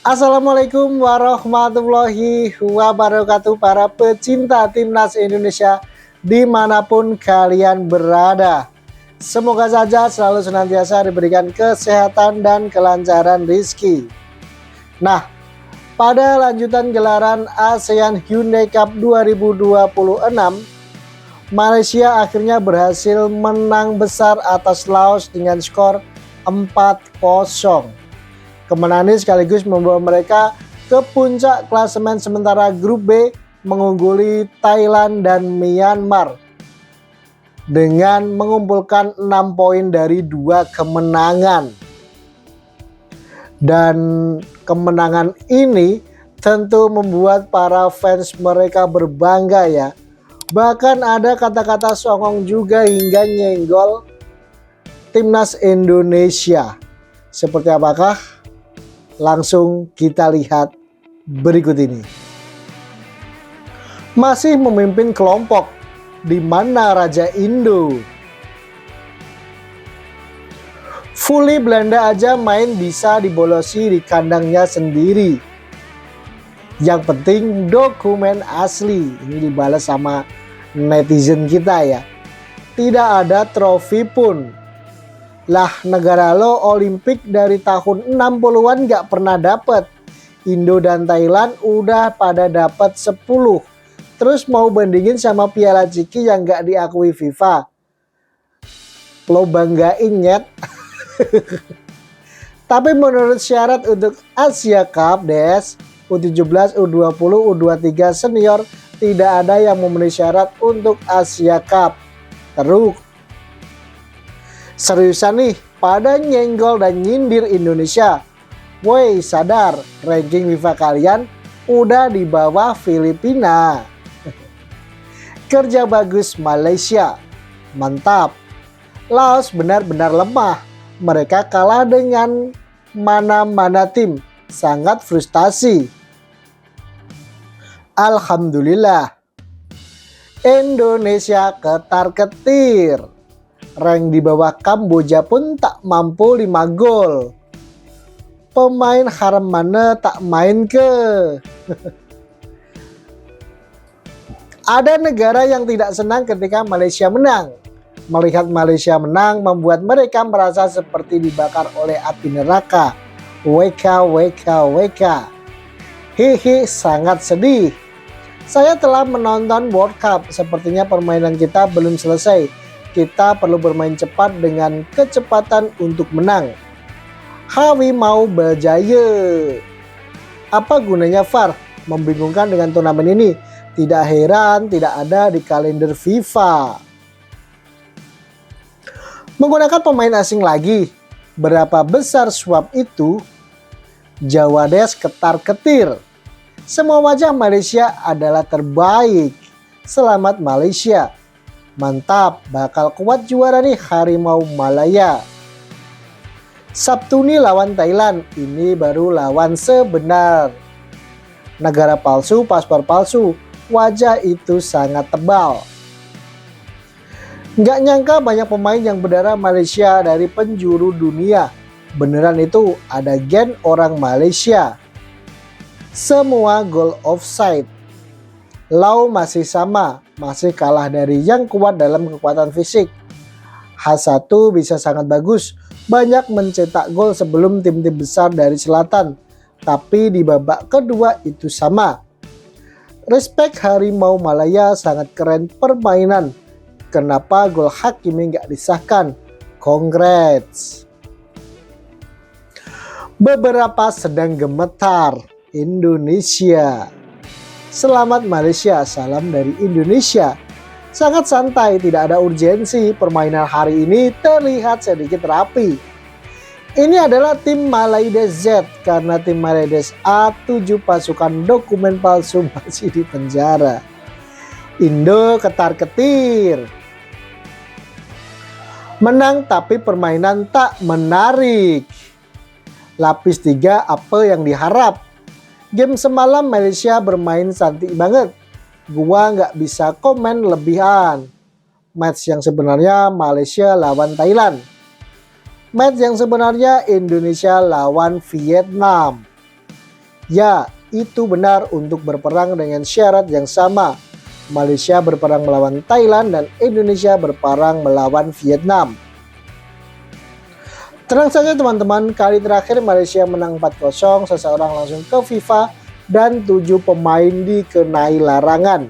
Assalamualaikum warahmatullahi wabarakatuh para pecinta timnas Indonesia dimanapun kalian berada. Semoga saja selalu senantiasa diberikan kesehatan dan kelancaran rezeki. Nah, pada lanjutan gelaran ASEAN Hyundai Cup 2026, Malaysia akhirnya berhasil menang besar atas Laos dengan skor 4-0. Kemenangan ini sekaligus membawa mereka ke puncak klasemen sementara grup B mengungguli Thailand dan Myanmar dengan mengumpulkan 6 poin dari 2 kemenangan. Dan kemenangan ini tentu membuat para fans mereka berbangga ya. Bahkan ada kata-kata songong juga hingga nyenggol timnas Indonesia. Seperti apakah? Langsung kita lihat berikut ini. Masih memimpin kelompok di mana Raja Indo. Fully Belanda aja main bisa dibolosi di kandangnya sendiri. Yang penting dokumen asli. Ini dibalas sama netizen kita ya. Tidak ada trofi pun. Lah negara lo Olimpik dari tahun 60-an gak pernah dapet. Indo dan Thailand udah pada dapat 10. Terus mau bandingin sama Piala Ciki yang gak diakui FIFA. Lo banggain nyet. Tapi menurut syarat untuk Asia Cup Des, U17, U20, U23 senior tidak ada yang memenuhi syarat untuk Asia Cup. Terus seriusan nih pada nyenggol dan nyindir Indonesia. Woi sadar ranking FIFA kalian udah di bawah Filipina. Kerja bagus Malaysia. Mantap. Laos benar-benar lemah. Mereka kalah dengan mana-mana tim. Sangat frustasi. Alhamdulillah. Indonesia ketar-ketir. Rank di bawah Kamboja pun tak mampu 5 gol. Pemain haram mana tak main ke? Ada negara yang tidak senang ketika Malaysia menang. Melihat Malaysia menang membuat mereka merasa seperti dibakar oleh api neraka. WK, WK, WK. Hihi, sangat sedih. Saya telah menonton World Cup, sepertinya permainan kita belum selesai. Kita perlu bermain cepat dengan kecepatan untuk menang. Hawi mau berjaya. Apa gunanya VAR? Membingungkan dengan turnamen ini. Tidak heran tidak ada di kalender FIFA. Menggunakan pemain asing lagi. Berapa besar suap itu? Jawa Des ketar-ketir. Semua wajah Malaysia adalah terbaik. Selamat Malaysia. Mantap, bakal kuat juara nih Harimau Malaya. Sabtu nih lawan Thailand, ini baru lawan sebenar. Negara palsu, paspor palsu, wajah itu sangat tebal. Nggak nyangka banyak pemain yang berdarah Malaysia dari penjuru dunia. Beneran itu ada gen orang Malaysia. Semua gol offside. Lau masih sama, masih kalah dari yang kuat dalam kekuatan fisik. H1 bisa sangat bagus, banyak mencetak gol sebelum tim-tim besar dari selatan. Tapi di babak kedua itu sama. Respect Harimau Malaya sangat keren permainan. Kenapa gol Hakimi nggak disahkan? Congrats. Beberapa sedang gemetar. Indonesia. Selamat Malaysia, salam dari Indonesia. Sangat santai, tidak ada urgensi. Permainan hari ini terlihat sedikit rapi. Ini adalah tim Malaides Z karena tim Malaides A 7 pasukan dokumen palsu masih di penjara. Indo ketar-ketir. Menang tapi permainan tak menarik. Lapis 3 apa yang diharap? Game semalam Malaysia bermain cantik banget. Gua nggak bisa komen lebihan. Match yang sebenarnya Malaysia lawan Thailand. Match yang sebenarnya Indonesia lawan Vietnam. Ya, itu benar untuk berperang dengan syarat yang sama. Malaysia berperang melawan Thailand dan Indonesia berperang melawan Vietnam. Tenang saja teman-teman, kali terakhir Malaysia menang 4-0, seseorang langsung ke FIFA dan 7 pemain dikenai larangan.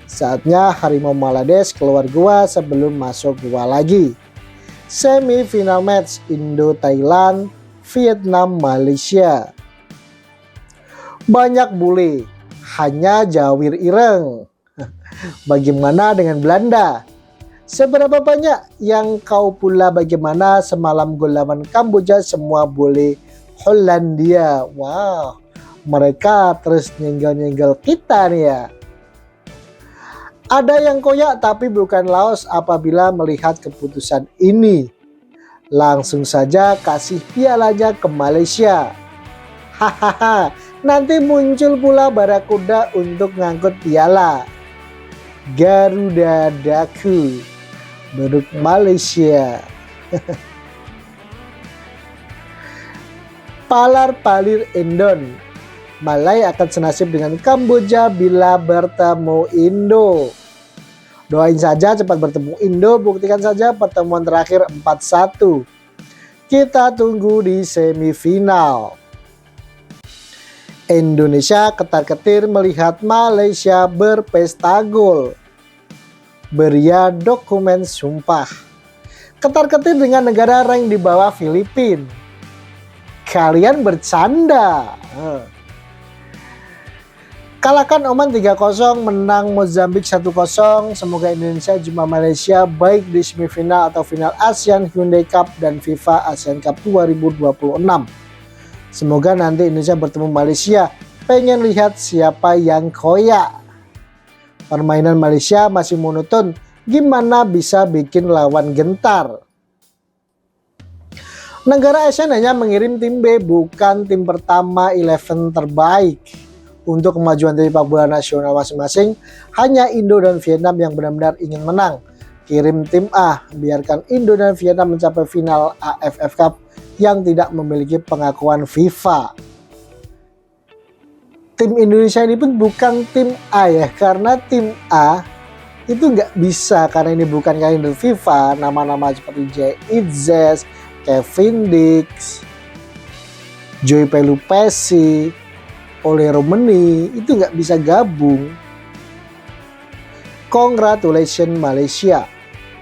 Saatnya Harimau Malades keluar gua sebelum masuk gua lagi. Semifinal match Indo-Thailand, Vietnam-Malaysia. Banyak bule, hanya Jawir ireng. Bagaimana dengan Belanda? Seberapa banyak yang kau pula bagaimana semalam gol lawan Kamboja semua boleh Hollandia. Wow, mereka terus nyenggol-nyenggol kita nih ya. Ada yang koyak tapi bukan Laos apabila melihat keputusan ini. Langsung saja kasih pialanya ke Malaysia. Hahaha, nanti muncul pula Barakuda untuk ngangkut piala. Garuda Daku Beduk Malaysia. Palar Palir Indon. Malai akan senasib dengan Kamboja bila bertemu Indo. Doain saja cepat bertemu Indo, buktikan saja pertemuan terakhir 4-1. Kita tunggu di semifinal. Indonesia ketar-ketir melihat Malaysia berpesta gol. Beria dokumen sumpah. Ketar-ketir dengan negara rank di bawah Filipina. Kalian bercanda. Kalahkan Oman 3-0, menang Mozambik 1-0. Semoga Indonesia jumpa Malaysia baik di semifinal atau final ASEAN Hyundai Cup dan FIFA ASEAN Cup 2026. Semoga nanti Indonesia bertemu Malaysia. Pengen lihat siapa yang koyak. Permainan Malaysia masih monoton. Gimana bisa bikin lawan gentar? Negara ASEAN hanya mengirim tim B, bukan tim pertama 11 terbaik. Untuk kemajuan dari sepak bola nasional masing-masing, hanya Indo dan Vietnam yang benar-benar ingin menang. Kirim tim A, biarkan Indo dan Vietnam mencapai final AFF Cup yang tidak memiliki pengakuan FIFA. Tim Indonesia ini pun bukan tim A ya, karena tim A itu nggak bisa karena ini bukan kalender FIFA. Nama-nama seperti Jay Itzes, Kevin Dix, Joy Pelupesi, Ole Romeni itu nggak bisa gabung. Congratulations Malaysia.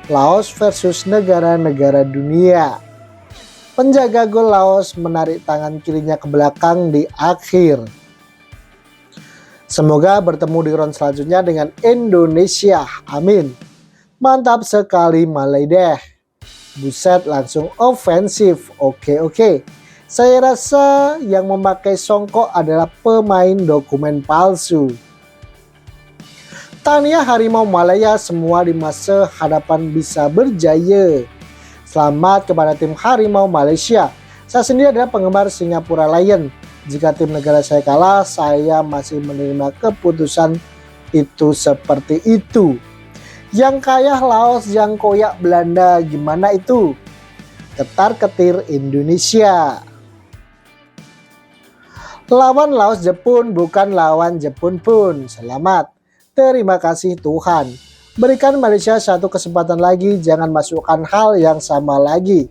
Laos versus negara-negara dunia. Penjaga gol Laos menarik tangan kirinya ke belakang di akhir. Semoga bertemu di round selanjutnya dengan Indonesia. Amin. Mantap sekali Malaydeh. Buset, langsung ofensif. Oke. Saya rasa yang memakai songkok adalah pemain dokumen palsu. Tahniah Harimau Malaya, semua di masa hadapan bisa berjaya. Selamat kepada tim Harimau Malaysia. Saya sendiri adalah penggemar Singapura Lion. Jika tim negara saya kalah, saya masih menerima keputusan itu seperti itu. Yang kaya Laos, yang koyak Belanda, gimana itu? Ketar-ketir Indonesia. Lawan Laos Jepun bukan lawan Jepun pun. Selamat. Terima kasih Tuhan. Berikan Malaysia satu kesempatan lagi, jangan masukkan hal yang sama lagi.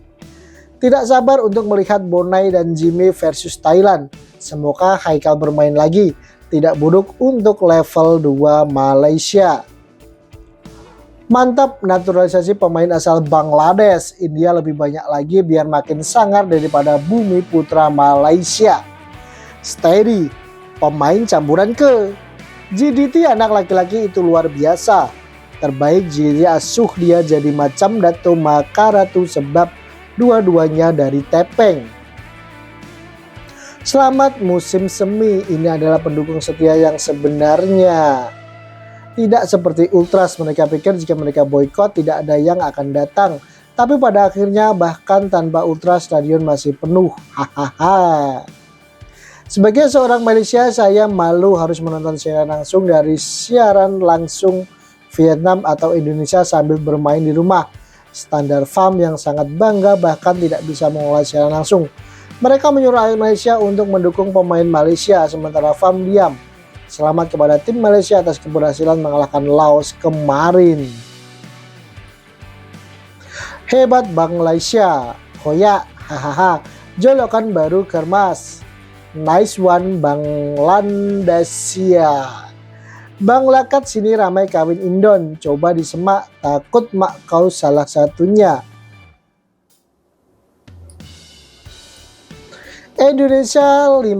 Tidak sabar untuk melihat Bonai dan Jimmy versus Thailand. Semoga Haikal bermain lagi. Tidak buruk untuk level 2 Malaysia. Mantap naturalisasi pemain asal Bangladesh. India lebih banyak lagi biar makin sangar daripada Bumi Putra Malaysia. Steady, pemain campuran ke GDT anak laki-laki itu luar biasa. Terbaik GDT asuh dia jadi macam Dato Makaratu sebab dua-duanya dari Tepeng. Selamat musim semi, ini adalah pendukung setia yang sebenarnya. Tidak seperti Ultras, mereka pikir jika mereka boykot tidak ada yang akan datang. Tapi pada akhirnya bahkan tanpa Ultras stadion masih penuh. Hahaha. Sebagai seorang Malaysia, saya malu harus menonton siaran langsung dari siaran langsung Vietnam atau Indonesia sambil bermain di rumah. Standar FAM yang sangat bangga bahkan tidak bisa mengolah siaran langsung. Mereka menyuruh rakyat Malaysia untuk mendukung pemain Malaysia, sementara FAM diam. Selamat kepada tim Malaysia atas keberhasilan mengalahkan Laos kemarin. Hebat Bang Malaysia, koyak, hahaha, jolokan baru kermas. Nice one Bangladesia. Bang Lakat sini ramai kawin Indon, coba disemak, takut mak kau salah satunya. Indonesia 5-1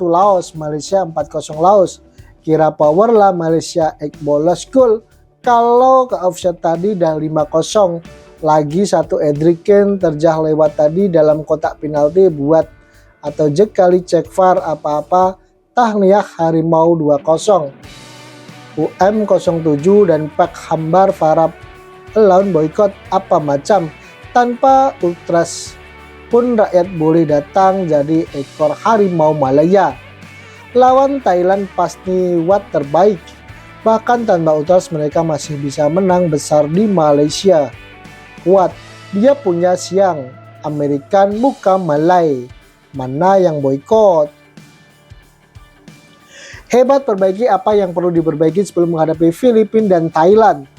Laos, Malaysia 4-0 Laos. Kira power lah Malaysia bolos gol. Kalau ke offset tadi dah 5-0. Lagi satu Edriken terjah lewat tadi dalam kotak penalti buat atau jek kali cek VAR apa-apa tahniah Harimau 2-0. UM07 dan Pak Hambar Farab lawan boykot apa macam, tanpa ultras pun rakyat boleh datang jadi ekor Harimau Malaya. Lawan Thailand pasti wat terbaik, bahkan tanpa ultras mereka masih bisa menang besar di Malaysia. Kuat, dia punya siang, Amerikan muka Malay, mana yang boykot. Hebat, perbaiki apa yang perlu diperbaiki sebelum menghadapi Filipina dan Thailand.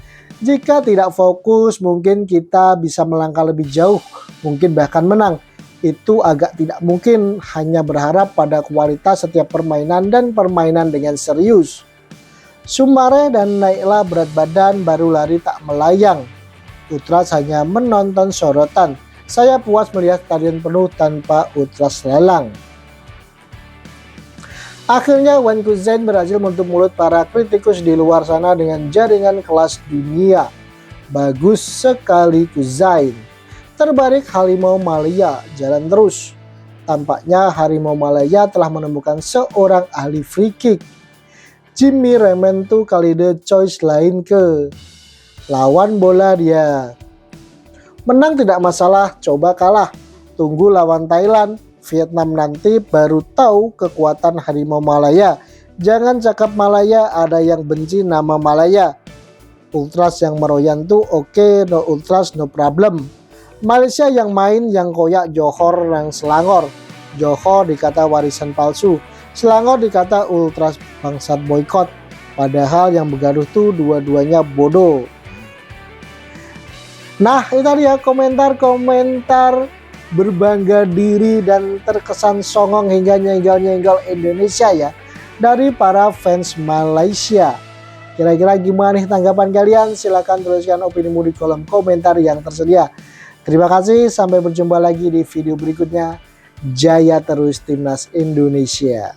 Jika tidak fokus mungkin kita bisa melangkah lebih jauh, mungkin bahkan menang. Itu agak tidak mungkin, hanya berharap pada kualitas setiap permainan dan permainan dengan serius. Sumare dan Naila berat badan baru lari tak melayang. Ultras hanya menonton sorotan. Saya puas melihat stadion penuh tanpa ultras lelang. Akhirnya Wan Kuzain berhasil menutup mulut para kritikus di luar sana dengan jaringan kelas dunia. Bagus sekali Kuzain. Terbalik Harimau Malaya jalan terus. Tampaknya Harimau Malaya telah menemukan seorang ahli free kick. Jimmy Rementu kali the choice lain ke. Lawan bola dia. Menang tidak masalah, coba kalah. Tunggu lawan Thailand, Vietnam nanti baru tahu kekuatan Harimau Malaya. Jangan cakap Malaya, ada yang benci nama Malaya. Ultras yang meroyan tuh oke, no ultras no problem. Malaysia yang main yang koyak Johor yang Selangor. Johor dikata warisan palsu, Selangor dikata ultras bangsat boykot. Padahal yang begaduh tuh dua-duanya bodoh. Nah, itu dia komentar-komentar berbangga diri dan terkesan songong hingga nyenggol-nyenggol Indonesia ya dari para fans Malaysia. Kira-kira gimana nih tanggapan kalian? Silahkan tuliskan opinimu di kolom komentar yang tersedia. Terima kasih, sampai berjumpa lagi di video berikutnya. Jaya terus Timnas Indonesia.